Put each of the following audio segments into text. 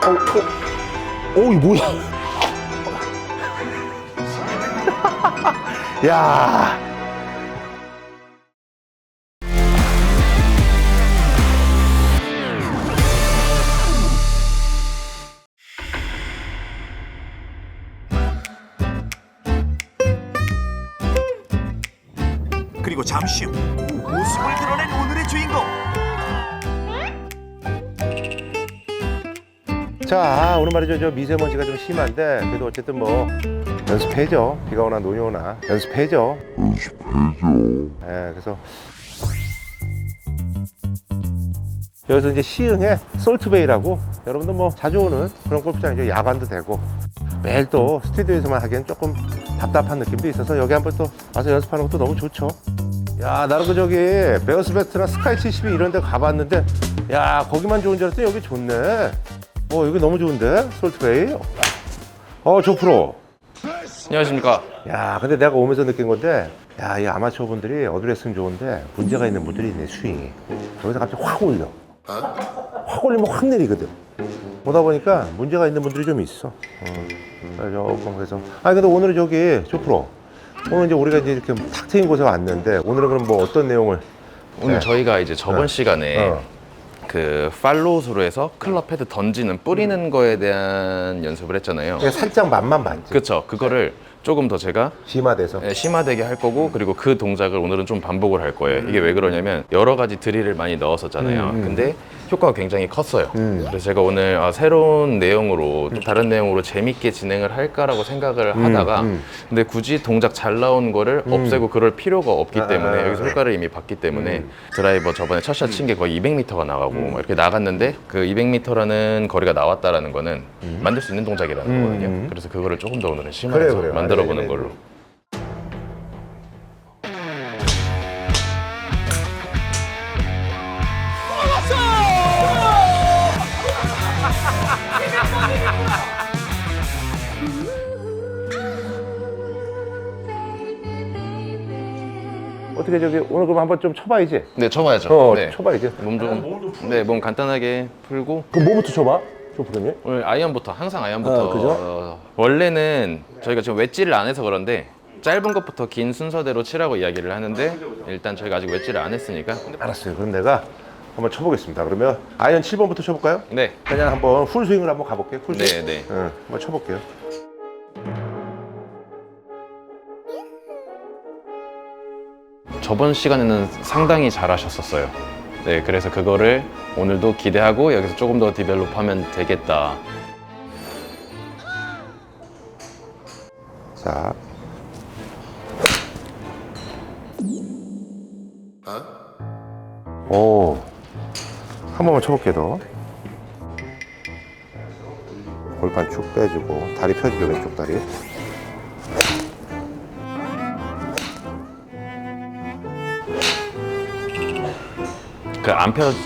이 뭐야? 야. 그리고 잠시 후 웃음을 드러낸 오늘의 주인공. 자, 오늘 말이죠. 저 미세먼지가 좀 심한데 그래도 어쨌든 뭐 연습해야죠. 비가 오나 눈이 오나 연습해야죠. 예, 그래서 여기서 이제 시흥에 솔트베이라고 여러분들 뭐 자주 오는 그런 골프장이죠. 야간도 되고 매일 또 스튜디오에서만 하기엔 조금 답답한 느낌도 있어서 여기 한번 또 와서 연습하는 것도 너무 좋죠. 야, 나는 그 저기 베어스베트나 스카이 72 이런 데 가봤는데 야, 거기만 좋은 줄 알았더니 여기 좋네. 여기 너무 좋은데? 솔트베이? 조프로. 안녕하십니까. 야, 근데 내가 오면서 느낀 건데, 야, 이 아마추어 분들이 어드레스는 좋은데, 문제가 있는 분들이 있네, 스윙이. 여기서 갑자기 확 올려. 확 올리면 확 내리거든. 보다 보니까 문제가 있는 분들이 좀 있어. 조금 그래서. 아니, 근데 오늘은 저기, 조프로. 오늘 이제 우리가 이제 이렇게 탁 트인 곳에 왔는데, 오늘은 그럼 뭐 어떤 내용을? 오늘 네. 저희가 이제 저번 시간에 그 팔로우스로 해서 클럽 헤드 던지는 뿌리는 거에 대한 연습을 했잖아요. 그냥 살짝 맛만 봤지. 그렇죠. 그거를 조금 더 제가 심화돼서. 심화되게 할 거고, 그리고 그 동작을 오늘은 좀 반복을 할 거예요. 이게 왜 그러냐면 여러 가지 드릴을 많이 넣었었잖아요. 근데 효과가 굉장히 컸어요. 그래서 제가 오늘 새로운 내용으로 또 다른 내용으로 재밌게 진행을 할까라고 생각을 하다가 근데 굳이 동작 잘 나온 거를 없애고 그럴 필요가 없기 때문에 여기서 효과를 이미 봤기 때문에 드라이버 저번에 첫 샷 친 게 거의 200m가 나가고 막 이렇게 나갔는데 그 200m라는 거리가 나왔다라는 거는 만들 수 있는 동작이라는 거거든요. 그래서 그거를 조금 더 오늘은 심화해서 그래요. 만들어 보는 걸로. 어떻게 저기 오늘 그럼 한번 좀 쳐봐야지. 네, 쳐봐야죠. 네. 쳐봐야지. 몸 간단하게 풀고 그럼 뭐부터 쳐봐? 조프로님? 오늘 아이언부터 항상 아이언부터 그죠? 원래는 저희가 지금 웨지를 안 해서 그런데 짧은 것부터 긴 순서대로 치라고 이야기를 하는데 일단 저희가 아직 웨지를 안 했으니까 알았어요. 그럼 내가 한번 쳐보겠습니다. 그러면 아이언 7번부터 쳐볼까요? 네. 그냥 한번 풀스윙을 한번 가볼게요. 풀스윙. 네. 응, 한번 쳐볼게요. 저번 시간에는 상당히 잘하셨었어요. 네, 그래서 그거를 오늘도 기대하고 여기서 조금 더 디벨롭하면 되겠다. 자. 오. 한 번만 쳐볼게요, 더. 골반 쭉 빼주고, 다리 펴주죠, 왼쪽 다리.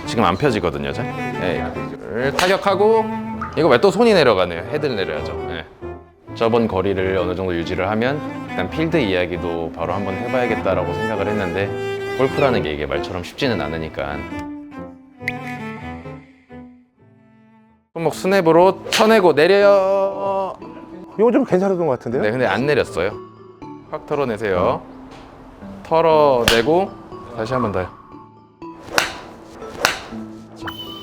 지금 안 펴지거든요, 잘. 네. 타격하고 이거 왜 또 손이 내려가네요. 헤드를 내려야죠. 네. 저번 거리를 어느 정도 유지를 하면 일단 필드 이야기도 바로 한번 해봐야겠다라고 생각을 했는데 골프라는 게 이게 말처럼 쉽지는 않으니까 손목 스냅으로 쳐내고 내려요. 이거 좀 괜찮았던 것 같은데요? 네, 근데 안 내렸어요. 확 털어내세요. 털어내고 다시 한 번 더요.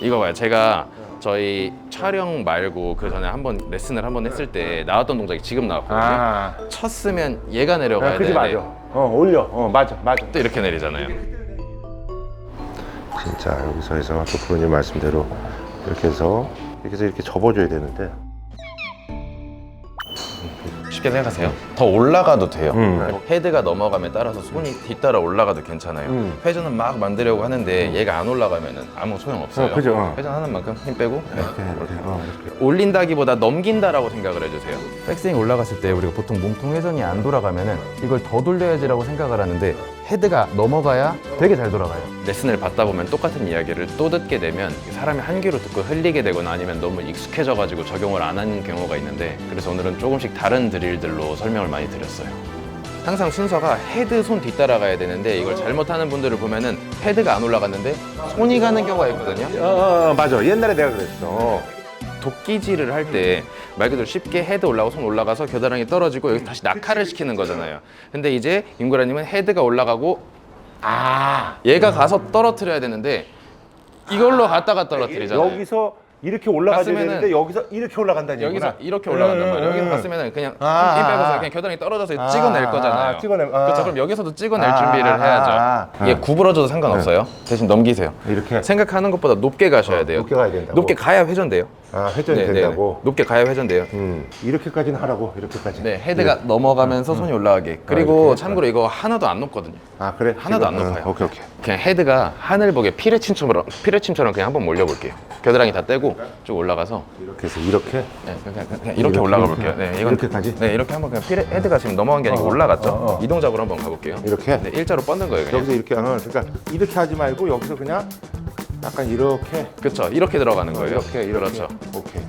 이거 봐요. 제가 저희 촬영 말고 그 전에 한번 레슨을 한번 했을 때 나왔던 동작이 지금 나왔거든요. 쳤으면 얘가 내려가야 그지 되는데 맞아. 올려. 맞아. 또 이렇게 내리잖아요. 진짜 여기서 해서 조프로님 말씀대로 이렇게 해서 이렇게 접어줘야 되는데. 쉽게 생각하세요. 더 올라가도 돼요. 헤드가 넘어감에 따라서 손이 뒤따라 올라가도 괜찮아요. 회전은 막 만들려고 하는데 얘가 안 올라가면 아무 소용없어요. 그죠. 회전하는 만큼 힘 빼고 이렇게. 올린다기보다 넘긴다라고 생각을 해주세요. 백스윙 올라갔을 때 우리가 보통 몸통 회전이 안 돌아가면은 이걸 더 돌려야지라고 생각을 하는데 헤드가 넘어가야 되게 잘 돌아가요. 레슨을 받다 보면 똑같은 이야기를 또 듣게 되면 사람이 한 귀로 듣고 흘리게 되거나 아니면 너무 익숙해져가지고 적용을 안 하는 경우가 있는데 그래서 오늘은 조금씩 다른 드릴들로 설명을 많이 드렸어요. 항상 순서가 헤드 손 뒤따라가야 되는데 이걸 잘못하는 분들을 보면은 헤드가 안 올라갔는데 손이 가는 경우가 있거든요. 맞아. 옛날에 내가 그랬어. 도끼질을 할 때 말 그대로 쉽게 헤드 올라가고 손 올라가서 겨드랑이 떨어지고 여기 다시 낙하를 시키는 거잖아요. 근데 이제 김구라님은 헤드가 올라가고 얘가 가서 떨어뜨려야 되는데 이걸로 갔다가 떨어뜨리잖아요. 여기서 이렇게 올라가야 갔으면은- 되는데 여기서 이렇게 올라간다는 얘기구나. 여기서 이렇게 올라간단 말이에요. 여기서 갔으면 그냥 힘 빼고서 그냥 겨드랑이 떨어져서 찍어낼 거잖아요. 그렇죠. 그럼 여기서도 찍어낼 준비를 해야죠. 이게 구부러져도 상관없어요. 대신 넘기세요. 이렇게 생각하는 것보다 높게 가셔야 돼요. 높게 가야 된다고? 높게 가야 회전돼요. 회전이 된다고. 높게 가야 회전돼요. 이렇게까지는 하라고. 이렇게까지. 네, 헤드가 넘어가면서 손이 올라가게. 그리고 이렇게? 참고로 이거 하나도 안 높거든요. 그래. 하나도 안 지금? 높아요. 오케이. 그냥 헤드가 하늘 보게 피레침처럼 그냥 한번 몰려볼게요. 겨드랑이 다 떼고 쭉 올라가서 이렇게 해서 이렇게. 네, 그냥 이렇게 올라가 볼게요. 네, 이건 이렇게까지? 네, 이렇게 한번 그냥 헤드가 지금 넘어간 게 아니고 올라갔죠. 이 동작으로 한번 가볼게요. 이렇게? 네, 일자로 뻗는 거예요. 그냥. 여기서 이렇게 그러니까 이렇게 하지 말고 여기서 그냥 약간 이렇게. 그렇죠. 이렇게 들어가는 거예요. 이렇게. 그렇죠. 오케이.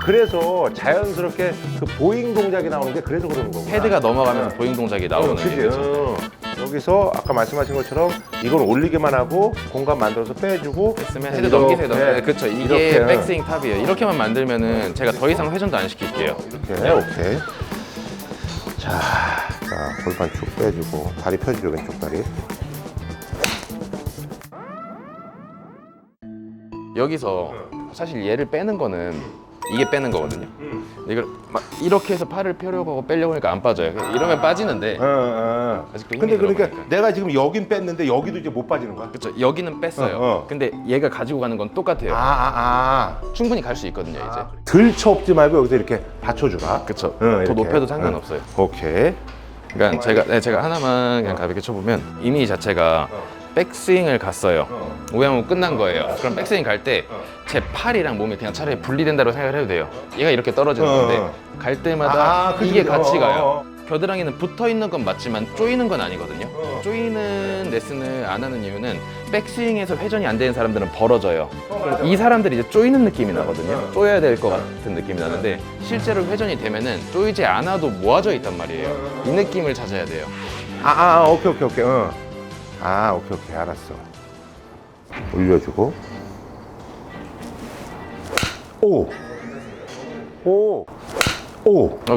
그래서 자연스럽게 그 보잉 동작이 나오는 게 그래서 그러는 거구나. 헤드가 넘어가면서 보잉 동작이 나오는 그지? 거죠. 여기서 아까 말씀하신 것처럼 이걸 올리기만 하고 공간 만들어서 빼주고 했으면 헤드 넘기세요. 네. 그렇죠. 이게 이렇게. 백스윙 탑이에요. 이렇게만 만들면은 제가 더 이상 회전도 안 시킬게요. 이렇게. 오케이. 자, 골반 쭉 빼주고 다리 펴주죠, 왼쪽 다리. 여기서 사실 얘를 빼는 거는 이게 빼는 거거든요. 근데 이걸 막 이렇게 해서 팔을 펴려고 하고 빼려고 하니까 안 빠져요. 이러면 빠지는데 아직도 힘이 근데 그러니까 들어가니까. 내가 지금 여긴 뺐는데 여기도 이제 못 빠지는 거야? 그렇죠. 여기는 뺐어요. 근데 얘가 가지고 가는 건 똑같아요. 충분히 갈 수 있거든요, 이제. 들쳐 없지 말고 여기서 이렇게 받쳐주라. 그렇죠. 응, 더 이렇게. 높여도 상관없어요. 오케이. 그러니까 제가 하나만 그냥 가볍게 쳐보면 이미 자체가 백스윙을 갔어요. 우양우 끝난 거예요. 그럼 백스윙 갈 때 제 팔이랑 몸이 그냥 차라리 분리된다고 생각을 해도 돼요. 얘가 이렇게 떨어지는 건데 갈 때마다 그치, 이게 그치. 같이 가요. 겨드랑이는 붙어 있는 건 맞지만 조이는 건 아니거든요. 조이는 레슨을 안 하는 이유는 백스윙에서 회전이 안 되는 사람들은 벌어져요. 그럼 이 사람들이 이제 조이는 느낌이 나거든요. 조여야 될 것 같은 느낌이 나는데 실제로 회전이 되면은 조이지 않아도 모아져 있단 말이에요. 이 느낌을 찾아야 돼요. 오케이. 오케이, 알았어. 올려주고.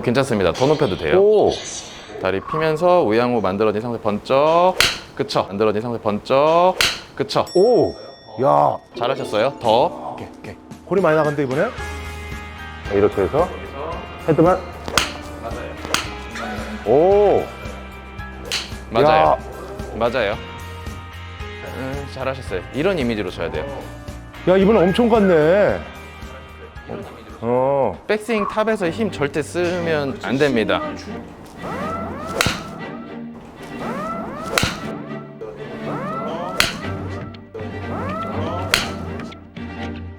괜찮습니다. 더 높여도 돼요. 다리 피면서 우양우 만들어진 상태 번쩍. 그쵸. 만들어진 상태 번쩍. 그쵸. 야, 잘하셨어요. 더. 오케이. 골이 많이 나간다 이번에? 이렇게 해서 헤드만. 맞아요. 맞아요. 잘하셨어요. 이런 이미지로 쳐야 돼요. 야, 이번에 엄청 갔네. 백스윙 탑에서 힘 절대 쓰면 안 됩니다.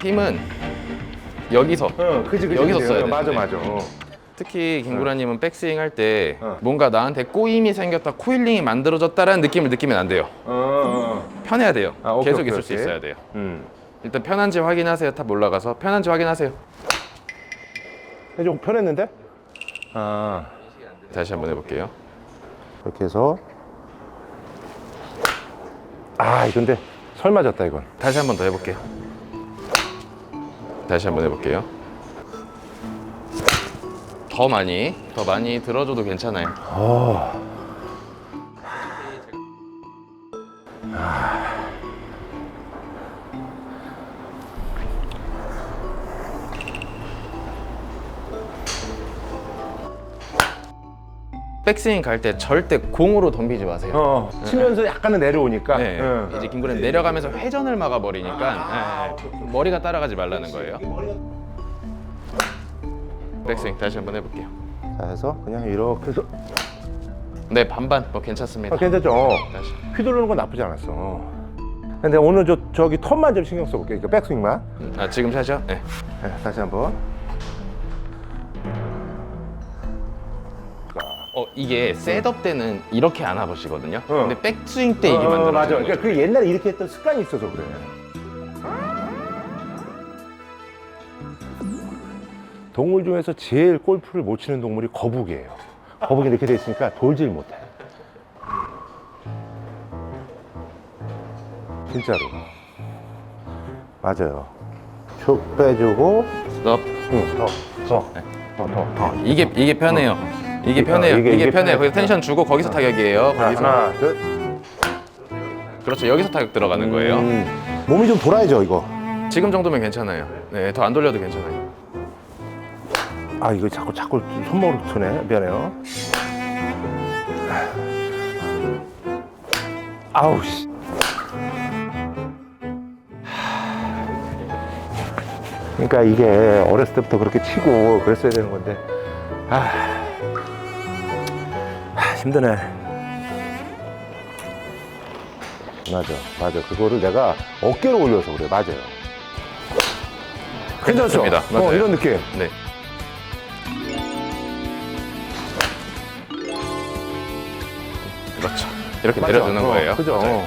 힘은 여기서 그지. 여기서 써야 돼. 맞아. 특히 김구라님은 백스윙 할 때 뭔가 나한테 꼬임이 생겼다, 코일링이 만들어졌다라는 느낌을 느끼면 안 돼요. 편해야 돼요. 오케이, 계속 오케이, 있을 수 오케이. 있어야 돼요. 일단 편한지 확인하세요. 탑 올라가서 편한지 확인하세요. 좀 편했는데? 다시 한번 해볼게요. 이렇게 해서. 이건데 설 맞았다 이건. 다시 한번 더 해볼게요. 다시 한번 해볼게요. 더 많이 들어줘도 괜찮아요. 백스윙 갈 때 절대 공으로 덤비지 마세요. 치면서 약간은 내려오니까. 네, 이제 김구라는 내려가면서 회전을 막아버리니까 머리가 따라가지 말라는 거예요. 백스윙 다시 한번 해볼게요. 자, 해서 그냥 이렇게 해서. 네, 반반 괜찮습니다. 괜찮죠? 다시. 휘두르는 건 나쁘지 않았어. 근데 오늘 저기 턴만 좀 신경 써볼게. 그러니까 백스윙만. 지금 샷이요? 네. 다시 한번. 이게 셋업 때는 이렇게 안 와보시거든요. 근데 백스윙 때 이게 만들어지는 맞아. 거죠. 그러니까 그 옛날에 이렇게 했던 습관이 있어서 그래. 동물 중에서 제일 골프를 못 치는 동물이 거북이에요. 거북이 이렇게 돼 있으니까 돌질 못해. 진짜로. 맞아요. 쭉 빼주고 스톱. 응, 더. 이게 편해요. 이게 편해요. 이게 편해요. 거기서 텐션 주고 거기서 타격이에요. 자, 거기서. 하나, 둘. 그렇죠. 여기서 타격 들어가는 거예요. 몸이 좀 돌아야죠, 이거. 지금 정도면 괜찮아요. 네, 더 안 돌려도 괜찮아요. 아, 이거 자꾸 손목으로 트네. 미안해요. 아우, 씨. 그러니까 이게 어렸을 때부터 그렇게 치고 그랬어야 되는 건데, 힘드네. 맞아. 그거를 내가 어깨로 올려서 그래. 맞아요. 괜찮죠? 괜찮습니다. 맞아요. 이런 느낌. 네. 그렇죠. 이렇게 맞아. 내려주는 거예요. 그죠? 맞아요.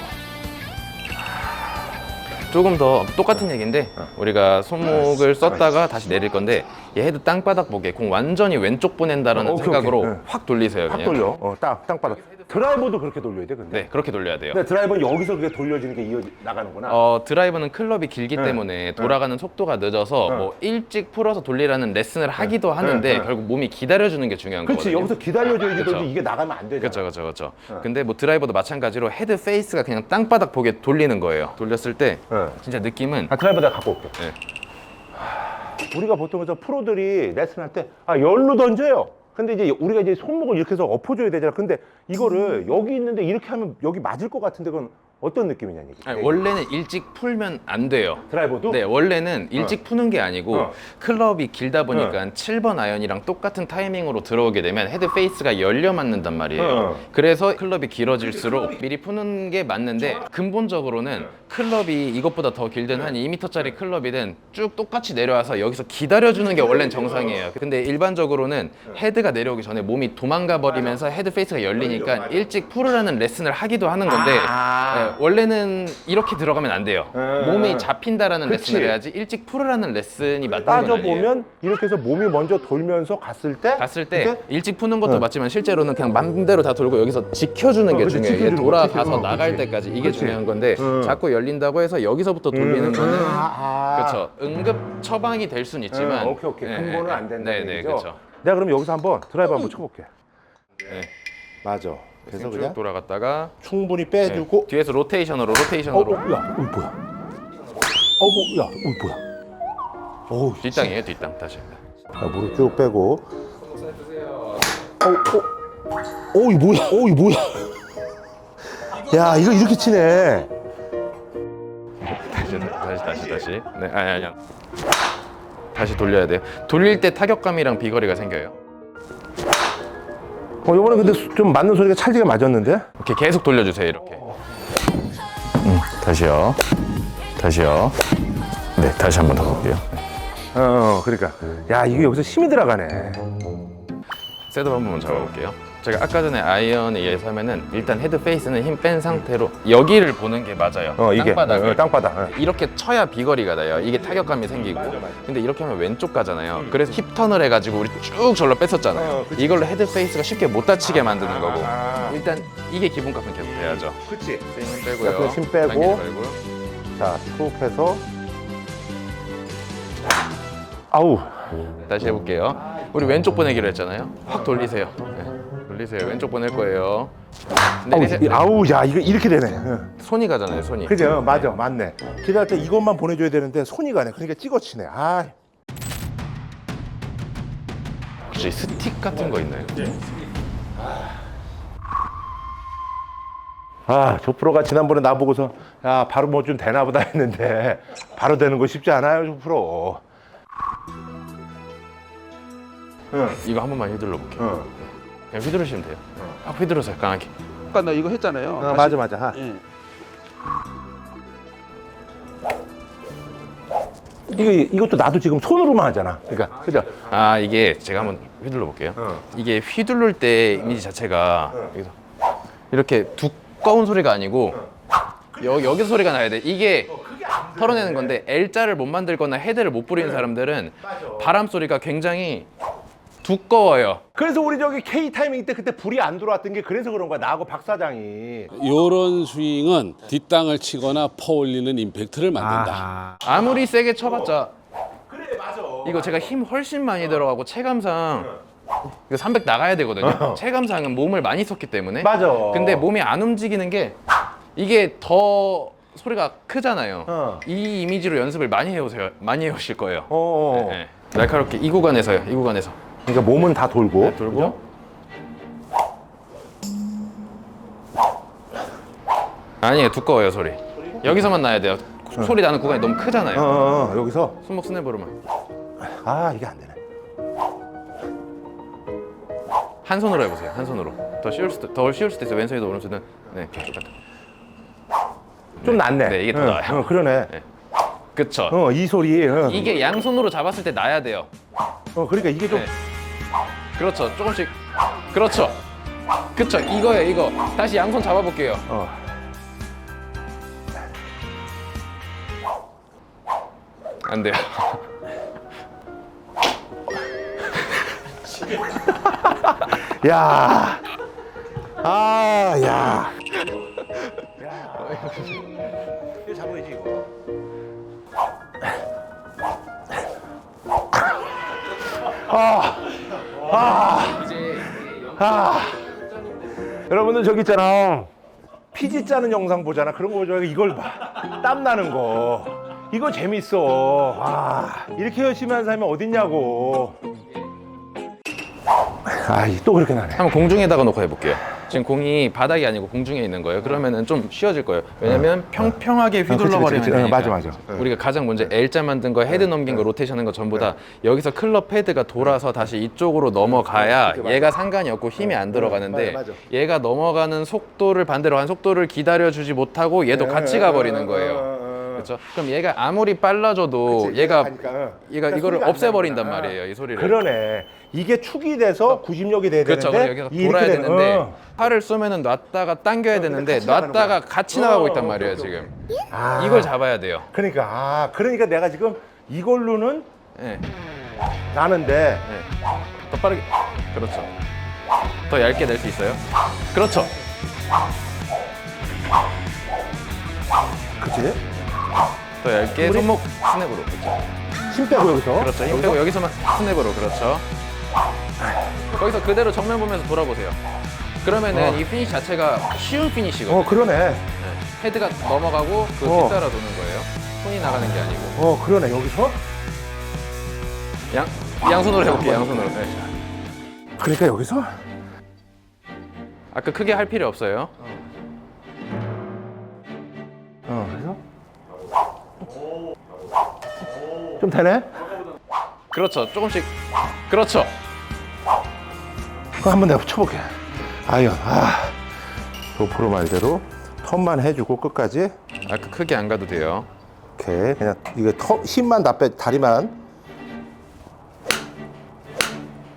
조금 더 똑같은 얘기인데 우리가 손목을 썼다가 다시 내릴 건데 얘 헤드 땅바닥 보게 공 완전히 왼쪽 보낸다라는 오케이, 생각으로 오케이. 네. 확 돌리세요. 확 그냥. 돌려. 땅바닥. 드라이버도 그렇게 돌려야 돼, 근데. 네, 그렇게 돌려야 돼요. 근데 드라이버는 여기서 그게 돌려지는 게 이어 나가는구나. 드라이버는 클럽이 길기 때문에 돌아가는 속도가 늦어서 뭐 일찍 풀어서 돌리라는 레슨을 하기도 하는데 결국 몸이 기다려주는 게 중요한 그렇지. 거거든요. 여기서 기다려줘야지 그쵸. 이게 나가면 안 되잖아. 그렇죠. 근데 뭐 드라이버도 마찬가지로 헤드 페이스가 그냥 땅바닥 보게 돌리는 거예요. 돌렸을 때 진짜 느낌은 드라이버 내가 갖고 올게. 네. 우리가 보통 저 프로들이 레슨할 때 열로 던져요. 근데 이제 우리가 이제 손목을 이렇게 해서 엎어줘야 되잖아. 근데 이거를 여기 있는데 이렇게 하면 여기 맞을 것 같은데 그건 어떤 느낌이냐는 얘기. 아니, 원래는 일찍 풀면 안 돼요. 드라이버도? 네, 원래는 일찍 푸는 게 아니고 클럽이 길다 보니까 7번 아이언이랑 똑같은 타이밍으로 들어오게 되면 헤드 페이스가 열려 맞는단 말이에요. 그래서 클럽이 길어질수록 미리 푸는 게 맞는데 근본적으로는 클럽이 이것보다 더 길든 한 2m짜리 클럽이든 쭉 똑같이 내려와서 여기서 기다려주는 게 원래는 정상이에요. 근데 일반적으로는 헤드가 내려오기 전에 몸이 도망가 버리면서 헤드 페이스가 열리니까 일찍 풀으라는 레슨을 하기도 하는 건데 네, 원래는 이렇게 들어가면 안 돼요. 몸이 잡힌다라는 그치. 레슨을 해야지 일찍 풀으라는 레슨이 맞는 건 아니에요. 따져보면 이렇게 해서 몸이 먼저 돌면서 갔을 때 이렇게? 일찍 푸는 것도 맞지만 실제로는 그냥 맘대로 다 돌고 여기서 지켜주는 게 그치, 중요해요. 이게 지켜주는 거, 돌아가서 지켜주는 거. 나갈 그치. 때까지 이게 그치. 중요한 건데 자꾸 열린다고 해서 여기서부터 돌리는 거는 그렇죠. 응급 처방이 될 수는 있지만 오케이. 근본은 안 된다. 네, 그렇죠. 내가 그럼 여기서 한번 드라이버 한번 쳐볼게. 네. 맞아. 그래서 쭉 그냥 돌아갔다가 충분히 네. 빼주고. 뒤에서 로테이션으로 야, 뭐야? 뭐야? 어우, 뒷땅이에요, 뒷땅 다시. 무릎 쭉 빼고. 이거 뭐야? 야, 이거 이렇게 치네. 다시. 네, 아니. 다시 돌려야 돼요. 돌릴 때 타격감이랑 비거리가 생겨요. 이번에 근데 좀 맞는 소리가 찰지게 맞았는데? 이렇게 계속 돌려주세요, 이렇게. 다시요. 네, 다시 한 번 더 볼게요. 그러니까. 야, 이게 여기서 힘이 들어가네. 셋업 한 번만 잡아볼게요. 제가 아까 전에 아이언에 의해서 하면은 일단 헤드 페이스는 힘 뺀 상태로 여기를 보는 게 맞아요. 이게. 땅바닥을. 땅바닥. 이렇게 쳐야 비거리가 나요. 이게 타격감이 생기고. 근데 이렇게 하면 왼쪽 가잖아요. 그래서 힙 턴을 해가지고 우리 쭉 절로 뺐었잖아요. 이걸로 헤드 페이스가 쉽게 못 다치게 만드는 거고. 일단 이게 기본값은 계속 돼야죠. 그치. 힘 빼고요. 자, 힘 빼고. 당기지 말고요. 자, 툭 해서. 아우. 다시 해볼게요. 우리 왼쪽 보내기로 했잖아요. 확 돌리세요. 네. 돌리세요. 왼쪽 보낼 거예요. 아우, 야, 이거 이렇게 되네. 손이 가잖아요. 손이. 그죠? 맞아, 맞네. 기다릴 때 이것만 보내줘야 되는데 손이 가네. 그러니까 찍어치네. 혹시 스틱 같은 거 있나요? 조 프로가 지난번에 나보고서 야, 바로 뭐 좀 되나 보다 했는데 바로 되는 거 쉽지 않아요, 조 프로. 이거 한 번만 휘둘러 볼게요. 그냥 휘두르시면 돼요. 확 휘두르세요. 강하게. 아까 나 이거 했잖아요. 맞아. 예. 이것도 나도 지금 손으로만 하잖아. 그러니까, 그죠? 이게 제가 한번 휘둘러 볼게요. 이게 휘두를 때 이미지 자체가 여기서 이렇게 두꺼운 소리가 아니고 여기서 소리가 나야 돼. 이게 털어내는 건데 L자를 못 만들거나 헤드를 못 부리는 사람들은 바람 소리가 굉장히 두꺼워요. 그래서 우리 저기 K 타이밍 때 그때 불이 안 들어왔던 게 그래서 그런 거야. 나하고 박 사장이. 요런 스윙은 뒷땅을 치거나 퍼올리는 임팩트를 만든다. 아무리 세게 쳐봤자 그래, 맞아. 이거 제가 힘 훨씬 많이 들어가고 체감상 이거 300 나가야 되거든요. 체감상은 몸을 많이 썼기 때문에. 맞아. 근데 몸이 안 움직이는 게 이게 더 소리가 크잖아요. 이 이미지로 연습을 많이 해오실 거예요. 네. 날카롭게 이 구간에서요. 이 구간에서. 그러니까 몸은 다 돌고. 네, 돌고. 그죠? 아니에요. 두꺼워요 소리. 여기서만 나야 돼요. 소리 나는 구간이 너무 크잖아요. 여기서. 손목 스냅으로만. 아, 이게 안 되네. 한 손으로 해보세요. 한 손으로. 더 쉬울 수도 있어요. 왼손이든 오른손이든. 네, 똑같아. 좀 낫네. 네, 이게 더 나아요. 그러네. 네. 그쵸. 이 소리. 이게 양손으로 잡았을 때 나야 돼요. 그러니까 이게 좀. 네. 그렇죠. 조금씩. 그렇죠. 그쵸. 이거예요, 이거. 다시 양손 잡아볼게요. 안 돼요. 야. 아, 야. 이거 잡아야지, 이거. 여러분들 저기 있잖아. 피지 짜는 영상 보잖아. 그런 거 보자. 이걸 봐. 땀 나는 거. 이거 재밌어. 이렇게 열심히 하는 사람이 어딨냐고. 또 그렇게 나네. 한번 공중에다가 놓고 해볼게요. 지금 공이 바닥이 아니고 공중에 있는 거예요. 그러면은 좀 쉬워질 거예요. 왜냐면 평평하게 휘둘러 버리면 되니까. 맞아. 우리가 가장 먼저 L자 만든 거, 헤드 넘긴 거, 로테이션 한거 전부 다 여기서 클럽 헤드가 돌아서 다시 이쪽으로 넘어가야 얘가 상관이 없고 힘이 안 들어가는데 맞아. 얘가 넘어가는 속도를 반대로 한 속도를 기다려주지 못하고 얘도 같이 가버리는 거예요. 그렇죠? 그럼 얘가 아무리 빨라져도 얘가 이거를 없애버린단 말이에요. 이 소리를. 그러네. 이게 축이 돼서 구심력이 돼야 그렇죠. 되는데 여기서 돌아야 이렇게 되는데 팔을 쏘면은 놨다가 당겨야 되는데 같이 나가는 놨다가 거야. 같이 나가고 있단 말이에요. 오케이, 지금 이걸 잡아야 돼요. 그러니까 내가 지금 이걸로는 네. 나는데 네. 더 빠르게. 그렇죠. 더 얇게 낼 수 있어요. 그렇죠. 그치? 더 얇게 손목 스냅으로. 그렇죠. 힘 빼고 여기서 그렇죠. 힘 빼고 여기서만 스냅으로. 그렇죠. 거기서 그대로 정면 보면서 돌아보세요. 그러면은 이 피니시 자체가 쉬운 피니시거든요. 그러네. 네. 헤드가 넘어가고 그 뒤따라 도는 거예요. 손이 나가는 게 아니고. 그러네. 여기서 양손으로 해볼게요. 양손으로. 네. 그러니까 여기서 아까 크게 할 필요 없어요. 그래서 좀 되네? 그렇죠. 조금씩. 그렇죠. 그거 한번 내가 쳐볼게. 도프로 말대로 턴만 해주고 끝까지. 아까 크게 안 가도 돼요. 오케이. 그냥 이거 힘만 다 빼, 다리만.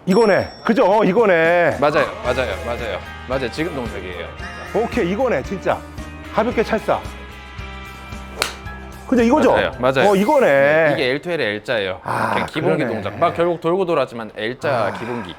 이거네. 그죠? 이거네. 맞아요. 지금 동작이에요. 오케이. 이거네. 진짜. 가볍게 찰싸. 그죠? 이거죠? 맞아요. 이거네. 이게 L2L의 L자예요. 그냥 기본기 그러네. 동작. 막 결국 돌고 돌았지만 L자 기본기.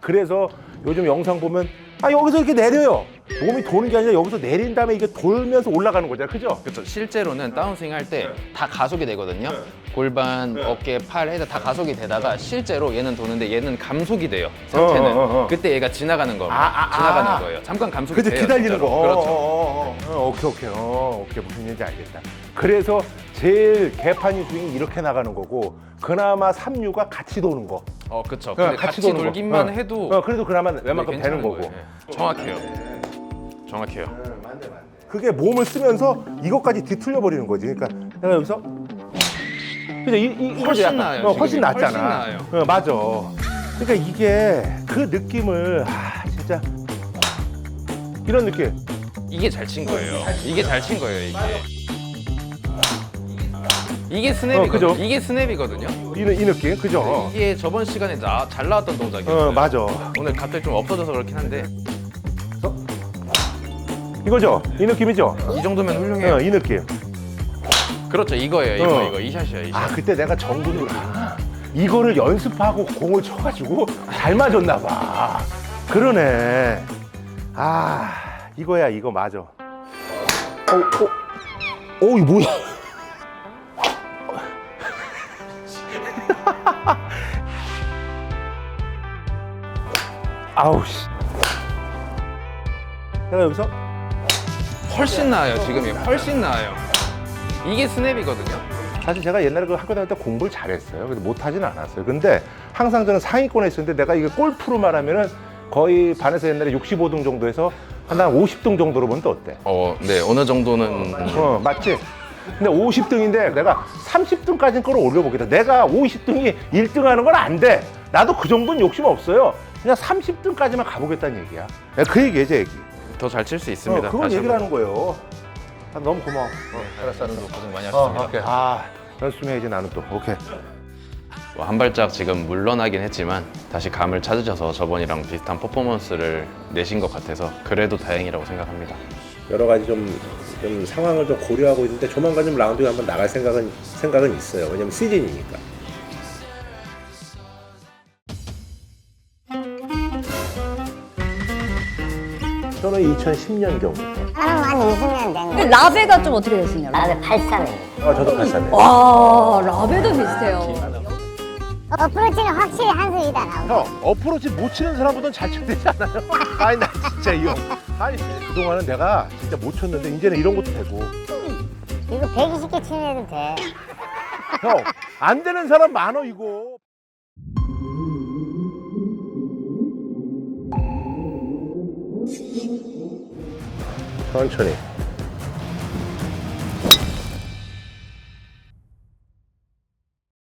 그래서 요즘 영상 보면 여기서 이렇게 내려요. 몸이 도는 게 아니라 여기서 내린 다음에 이게 돌면서 올라가는 거잖아요. 그죠? 그렇죠. 실제로는 다운스윙 할 때 다 가속이 되거든요. 골반, 어깨, 팔, 헤드 다 가속이 되다가 실제로 얘는 도는데 얘는 감속이 돼요. 상체는. 그때 얘가 지나가는 겁니다. 지나가는 거예요. 잠깐 감속이 그죠? 돼요. 기다리는 진짜로. 거. 그렇죠. 오케이. 무슨 얘기인지 알겠다. 그래서 제일 개판이 스윙이 이렇게 나가는 거고, 그나마 3루가 같이 도는 거. 그렇죠. 근데 같이 도는 거. 돌기만 해도 그래도 그나마 웬만큼 되는 괜찮은 거고. 거예요. 네. 정확해요. 맞네. 그게 몸을 쓰면서 이것까지 뒤틀려 버리는 거지. 그러니까 내가 여기서 그죠? 이거지 훨씬 약간. 나아요, 훨씬 지금. 낫잖아. 훨씬 나아요. 맞아. 그러니까 이게 그 느낌을 진짜 이런 느낌. 이게 잘 친 거예요. 이게 잘 친 거예요, 이게. 이게 스냅이거든요. 그죠? 이게 스냅이거든요. 이 느낌, 그죠? 이게 저번 시간에 잘 나왔던 동작이었어요. 맞아. 오늘 갑자기 좀 없어져서 그렇긴 한데 이거죠? 이 느낌이죠? 이 정도면 훌륭해요. 이 느낌. 그렇죠, 이거예요. 이거 이 샷이야, 이 샷. 그때 내가 정근으로 이거를 연습하고 공을 쳐가지고 잘 맞았나 봐. 그러네. 이거야, 이거 맞아. 이거 뭐야? 아우 씨. 내가 여기서 훨씬 나아요. 지금이 훨씬 나아요. 이게 스냅이거든요. 사실 제가 옛날에 그 학교 다닐 때 공부를 잘했어요. 그래서 못하진 않았어요. 근데 항상 저는 상위권에 있었는데 내가 이게 골프로 말하면은 거의 반에서 옛날에 65등 정도에서 한 50등 정도로 보면 또 어때? 네, 어느 정도는 맞지? 근데 50등인데 내가 30등까지는 끌어올려보겠다. 내가 50등이 1등 하는 건 안 돼. 나도 그 정도는 욕심 없어요. 그냥 30등까지만 가보겠다는 얘기야. 그 얘기야, 제 얘기. 더 잘 칠 수 있습니다. 그건 다시 얘기를 한번. 하는 거예요. 아, 너무 고마워. 알았어. 고생 많이 하셨습니다. 오케이. 열심히 해야지, 나는 또. 오케이. 한 발짝 지금 물러나긴 했지만 다시 감을 찾으셔서 저번이랑 비슷한 퍼포먼스를 내신 것 같아서 그래도 다행이라고 생각합니다. 여러 가지 좀 상황을 좀 고려하고 있는데 조만간 좀 라운드에 한번 나갈 생각은 있어요. 왜냐면 시즌이니까. 저는 2010년 정도. 나는 한 20년 된 근데 거. 라베가 좀 어떻게 되시냐고. 나는 83년. 저도 83년. 와, 라베도 비슷해요. 어프로치는 확실히 한숨이다 나오고. 형, 어프로치 못 치는 사람보다는 잘 쳐야 되지 않아요? 아니, 나 진짜 이 형. 아니, 그동안은 내가 진짜 못 쳤는데, 이제는 이런 것도 되고. 이거 120개 치면 해도 돼. 형, 안 되는 사람 많어, 이거. 천천히.